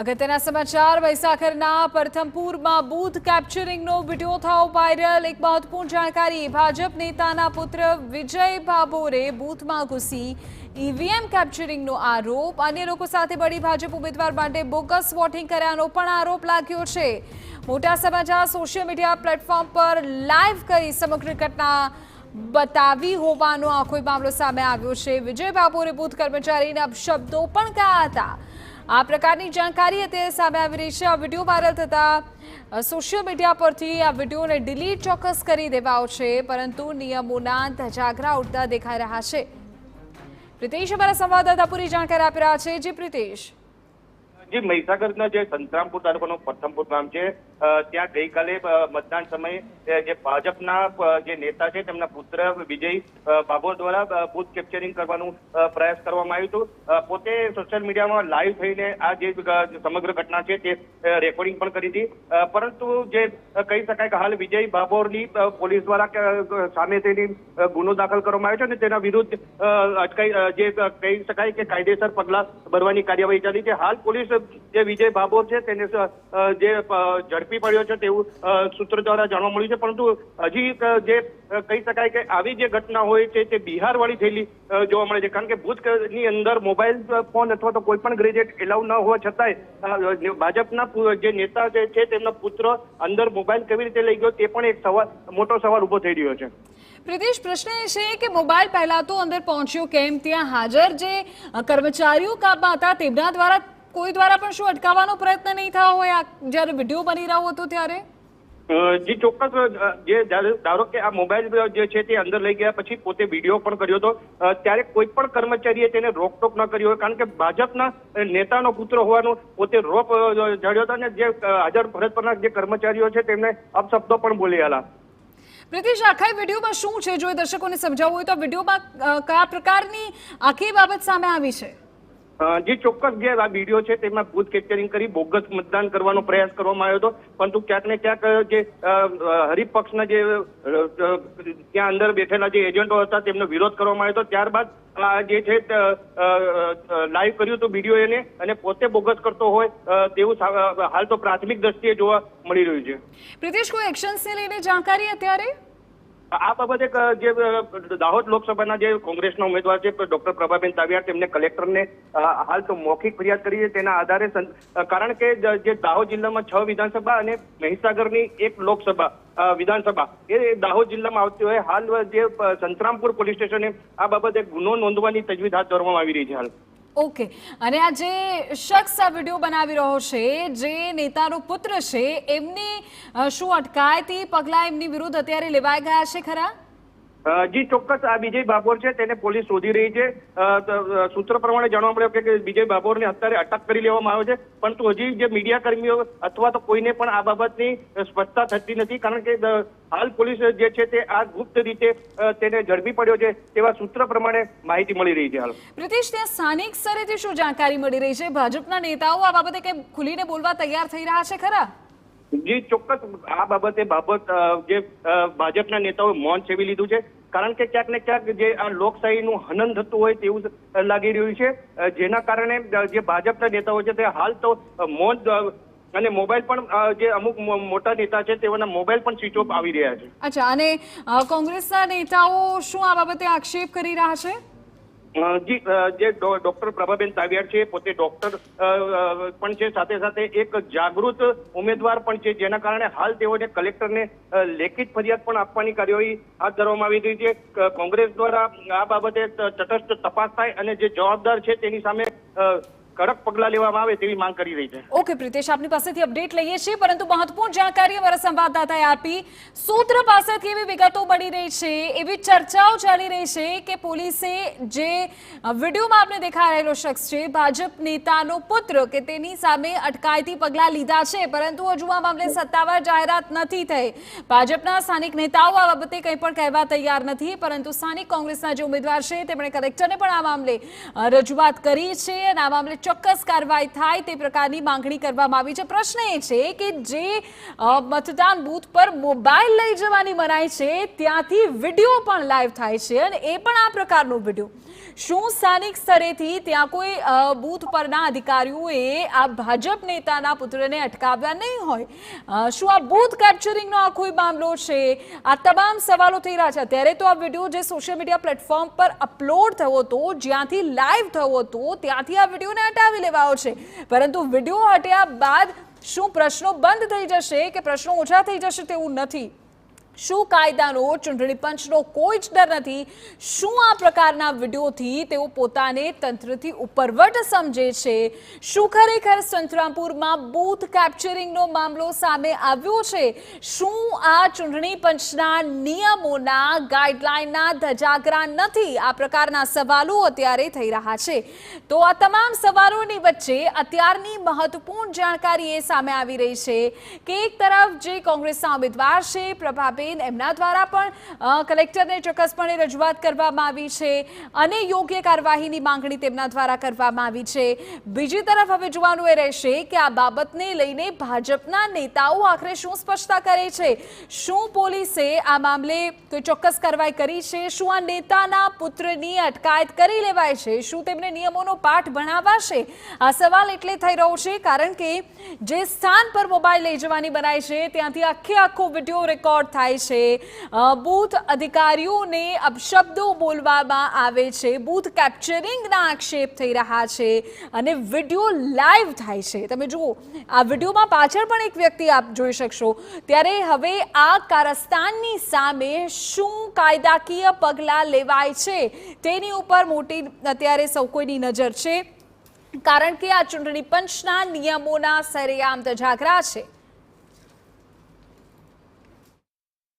અગત્યના સમાચાર મહીસાગરના પ્રથમપુરમાં booth કેપ્ચરિંગનો video થયો વાયરલ। એક મહત્વપૂર્ણ જાણકારી, ભાજપ નેતાના પુત્ર વિજય ભાભોરે બૂથમાં ઘૂસી ઈવીએમ કેપ્ચરિંગનો આરોપ। અન્ય લોકો સાથે મળી ભાજપ ઉમેદવાર માટે બોગસ વોટિંગ કર્યાનો પણ આરોપ લાગ્યો છે। મોટા સમાચાર સોશિયલ મીડિયા પ્લેટફોર્મ પર લાઈવ કરી સમગ્ર ઘટના बतावी होવાનો આખો મામલો સામે આવ્યો છે। વિજય ભાભોરે બૂથ કર્મચારીના શબ્દો પણ કહ્યા હતા। આ પ્રકારની જાણકારી અત્યારે સામે આવી રહી છે। આ વિડીયો વાયરલ થતા સોશિયલ મીડિયા પરથી આ વિડીયોને ડિલીટ ચોક્કસ કરી દેવાયો છે, પરંતુ નિયમોના ધજાગરા ઉડતા દેખાઈ રહ્યા છે। પ્રિતેશ અમારા સંવાદદાતા પૂરી જાણકારી આપી રહ્યા છે। જી પ્રિતેશ। જે મહીસાગરના જે સંતરામપુર તાલુકાનું પ્રથમપુર ગામ છે, ત્યાં ગઈકાલે મતદાન સમયે જે ભાજપના જે નેતા છે તેમના પુત્ર વિજય ભાભોર દ્વારા બૂથ કેપ્ચરિંગ કરવાનું પ્રયાસ કરવામાં આવ્યું હતું। પોતે સોશિયલ મીડિયામાં લાઈવ થઈને આ જે સમગ્ર ઘટના છે તે રેકોર્ડિંગ પણ કરી હતી, પરંતુ જે કહી શકાય કે હાલ વિજય ભાભોરની પોલીસ દ્વારા સામે તેની ગુનો દાખલ કરવામાં આવ્યો છે અને તેના વિરુદ્ધ અટકાઈ જે કહી શકાય કે કાયદેસર પગલાં ભરવાની કાર્યવાહી ચાલી છે। હાલ પોલીસ જે વિજય ભાભોર છે તેને જે ઝડપી પડ્યો છે તેવું સૂત્રો દ્વારા જાણવા મળ્યું છે, પરંતુ હજી જે કહી શકાય કે આવી જે ઘટના હોય છે તે બિહાર વાળી થયેલી જોવા મળે છે, કારણ કે બૂથની અંદર મોબાઈલ ફોન અથવા તો કોઈ પણ ગ્રેજેટ એલાઉ ન હોવા છતાંય ભાજપના જે નેતા છે તેમના પુત્ર અંદર મોબાઈલ કેવી રીતે લઈ ગયો તે પણ એક મોટો સવાલ ઉભો થઈ રહ્યો છે। પ્રિતેશ, પ્રશ્ન એ છે કે મોબાઈલ પહેલા તો અંદર પહોંચ્યો કેમ? ત્યાં હાજર જે કર્મચારીઓ કામમાં હતા તેમના દ્વારા કોઈ દ્વારા પણ શું અટકાવવાનો પ્રયત્ન નહીં થયો હોય જ્યારે વિડીયો બની રહ્યો હતો ત્યારે? જી ચોક્કસ। જે ધારો કે આ મોબાઈલ જે છે તે અંદર લઈ ગયા પછી પોતે વિડીયો પણ કર્યો હતો, ત્યારે કોઈ પણ કર્મચારીએ તેને રોકટોક ન કરી હોય, કારણ કે ભાજપના નેતાનો પુત્ર હોવાનું પોતે રોપ ઝાડ્યો હતો અને જે હાજર ફરજ પરના જે કર્મચારીઓ છે તેમને અપશબ્દો પણ બોલ્યા હતા। પ્રિતેશ, આખા વિડીયોમાં શું છે? જો દર્શકોને સમજાવવું હોય તો વિડીયોમાં કયા પ્રકારની આખી બાબત સામે આવી છે? જે ચોક્કસ જે આ વિડીયો છે તેમાં બૂથ કેપ્ચરિંગ કરી બોગસ મતદાન કરવાનો પ્રયાસ કરવામાં આવ્યો હતો, પરંતુ ક્યાંક ને ક્યાંક જે હરીફ પક્ષના જે ત્યાં અંદર બેઠેલા જે એજન્ટો હતા તેમનો વિરોધ કરવામાં આવ્યો હતો। ત્યારબાદ જે છે લાઈવ કર્યું હતું વિડીયો એને, અને પોતે બોગસ કરતો હોય તેવું હાલ તો પ્રાથમિક દ્રષ્ટિએ જોવા મળી રહ્યું છે। પ્રિતેશ, કોઈ એક્શન્સને લઈને જાણકારી અત્યારે? આ બાબતે જે દાહોદ લોકસભાના જે કોંગ્રેસના ઉમેદવાર છે ડોક્ટર પ્રભાબેન તાવિયાડ, તેમને કલેક્ટરને હાલ તો મૌખિક ફરિયાદ કરી છે। તેના આધારે, કારણ કે જે દાહોદ જિલ્લામાં 6 વિધાનસભા અને મહીસાગરની 1 લોકસભા વિધાનસભા એ દાહોદ જિલ્લામાં આવતી હોય, હાલ જે સંતરામપુર પોલીસ સ્ટેશને આ બાબતે ગુનો નોંધવાની તજવીજ હાથ ધરવામાં આવી રહી છે હાલ। ઓકે, અને આ જે શખ્સ આ વિડીયો બનાવી રહ્યો છે, જે નેતાનો પુત્ર છે, એમની શું અટકાયતી પગલાં એમની વિરુદ્ધ અત્યારે લેવાઈ ગયા છે ખરા? જી ચોક્કસ। આ વિજય ભાભોર છે તેને પોલીસ શોધી રહી છે। સૂત્રો પ્રમાણે જાણવા મળ્યું કે વિજય ભાભોરને અત્યારે અટક કરી લેવામાં આવ્યો છે, પરંતુ હજી જે મીડિયા કર્મીઓ અથવા તો કોઈને પણ આ બાબતની સ્પષ્ટતા થતી નથી, કારણ કે હાલ પોલીસ જે છે તે આ ગુપ્ત રીતે તેને ઝડપી પડ્યો છે તેવા સૂત્ર પ્રમાણે માહિતી મળી રહી છે હાલ। પ્રિતેશ, ત્યાં સ્થાનિક સ્તરેથી શું જાણકારી મળી રહી છે? ભાજપના નેતાઓ આ બાબતે કંઈ ખુલીને બોલવા તૈયાર થઈ રહ્યા છે ખરા? જી ચોક્કસ। આ બાબતે જે ભાજપના નેતાઓએ મૌન સેવી લીધું છે, કારણ કે ક્યાંક ને ક્યાંક જે આ લોકશાહીનું હનન થતું હોય તેવું લાગી રહ્યું છે, જેના કારણે જે ભાજપના નેતાઓ છે તે હાલ તો મૌન અને મોબાઈલ પણ જે અમુક મોટા નેતા છે તેઓના મોબાઈલ પણ સ્વિચ ઓફ આવી રહ્યા છે। અચ્છા, અને કોંગ્રેસના નેતાઓ શું આ બાબતે આક્ષેપ કરી રહ્યા છે? જી, જે ડોક્ટર પ્રભાબેન તાવિયાડ છે પોતે ડોક્ટર પણ છે, સાથે સાથે એક જાગૃત ઉમેદવાર પણ છે, જેના કારણે હાલ તેઓને કલેક્ટરને લેખિત ફરિયાદ પણ આપવાની કાર્યવાહી હાથ ધરવામાં આવી રહી છે। કોંગ્રેસ દ્વારા આ બાબતે તટસ્થ તપાસ થાય અને જે જવાબદાર છે તેની સામે કડક પગલાં લેવામાં આવે તેવી માંગ કરી રહી છે। ઓકે પ્રિતેશ, આપની પાસેથી અપડેટ લઈએ છીએ, પરંતુ મહત્વપૂર્ણ જાણકારી અમારા સંવાદદાતાએ આપી। સૂત્ર પાસેથી એવી વિગતો મળી રહી છે, એવી ચર્ચાઓ ચાલી રહી છે કે પોલીસે જે વિડીયોમાં આપને દેખાઈ રહેલો શખ્સ છે, ભાજપ નેતાનો પુત્ર, કે તેની સામે અટકાયતી પગલાં લીધા છે, પરંતુ હજુ આ મામલે સત્તાવાર જાહેરાત નથી થઈ। ભાજપના સ્થાનિક નેતાઓ આ બાબતે કંઈ પણ કહેવા તૈયાર નથી, પરંતુ સ્થાનિક કોંગ્રેસના જે ઉમેદવાર છે તેમણે કલેક્ટરને પણ આ મામલે રજૂઆત કરી છે અને આ મામલે ચોક્કસ કાર્યવાહી થાય તે પ્રકારની માંગણી કરવામાં આવી છે। પ્રશ્ન એ છે કે જે મતદાન બૂથ પર મોબાઈલ લઈ જવાની મનાઈ છે ત્યાંથી વિડીયો પણ લાઈવ થાય છે, અને એ પણ આ પ્રકારનો વિડીયો શું સ્થાનિક સ્તરેથી ત્યાં કોઈ બૂથ પરના અધિકારીઓએ આ ભાજપ નેતાના પુત્રને અટકાવ્યા નહીં હોય? શું આ બૂથ કેપ્ચરિંગનો આ કોઈ મામલો છે? આ તમામ સવાલો થઈ રહ્યા છે. અત્યારે તો આ વિડીયો જે સોશિયલ મીડિયા પ્લેટફોર્મ પર અપલોડ થયો હતો, જ્યાંથી લાઈવ થયો હતો, ત્યાંથી આ વિડીયોને હટાવી લેવાયો છે. પરંતુ વિડીયો હટ્યા બાદ શું પ્રશ્નો બંધ થઈ જશે કે પ્રશ્નો ઓછા થઈ જશે તેવું નથી. શું કાયદાનો, ચૂંટણી પંચનો કોઈ જ ડર નથી? શું આ પ્રકારના વિડીયોથી તેઓ પોતાને તંત્રથી ઉપરવટ સમજે છે? શું ખરેખર સંતરામપુરમાં બૂથ કેપ્ચરિંગનો મામલો સામે આવ્યો છે? શું આ ચૂંટણી પંચના નિયમોના, ગાઈડલાઈનના ધજાગરા નથી? આ પ્રકારના સવાલો અત્યારે થઈ રહ્યા છે. તો આ તમામ સવાલોની વચ્ચે અત્યારની મહત્વપૂર્ણ જાણકારી એ સામે આવી રહી છે કે એક તરફ જે કોંગ્રેસના ઉમેદવાર છે પ્રભાબેન, એમના દ્વારા પણ કલેક્ટરને ચોક્કસપણે રજૂઆત કરવામાં આવી છે અને યોગ્ય કાર્યવાહીની માંગણી તેમના દ્વારા કરવામાં આવી છે. બીજી તરફ હવે જોવાનું એ રહેશે કે આ બાબતને લઈને ભાજપના નેતાઓ આખરે શું સ્પષ્ટતા કરે છે. શું પોલીસે આ મામલે કોઈ ચોક્કસ કાર્યવાહી કરી છે? શું આ નેતાના પુત્રની અટકાયત કરી લેવાય છે? શું તેમને નિયમોનો પાઠ ભણાવાશે? આ સવાલ એટલે થઈ રહ્યો છે કારણ કે જે સ્થાન પર મોબાઈલ લઈ જવાની બનાય છે ત્યાંથી આખો વિડીયો રેકોર્ડ થાય છે. બૂથ અધિકારીઓને અપશબ્દો બોલવામાં આવે છે, બૂથ કેપ્ચરિંગના આક્ષેપ થઈ રહ્યા છે અને વિડીયો લાઈવ થાય છે. તમે જુઓ, આ વિડીયોમાં પાછળ પણ એક વ્યક્તિ આપ જોઈ શકશો. ત્યારે હવે આ કારસ્તાનની સામે શું કાયદાકીય પગલાં લેવાય છે તેની ઉપર મોટી અત્યારે સૌ કોઈની નજર છે, કારણ કે આ ચૂંટણી પંચના નિયમોના સરેઆમ ધજાગરા છે.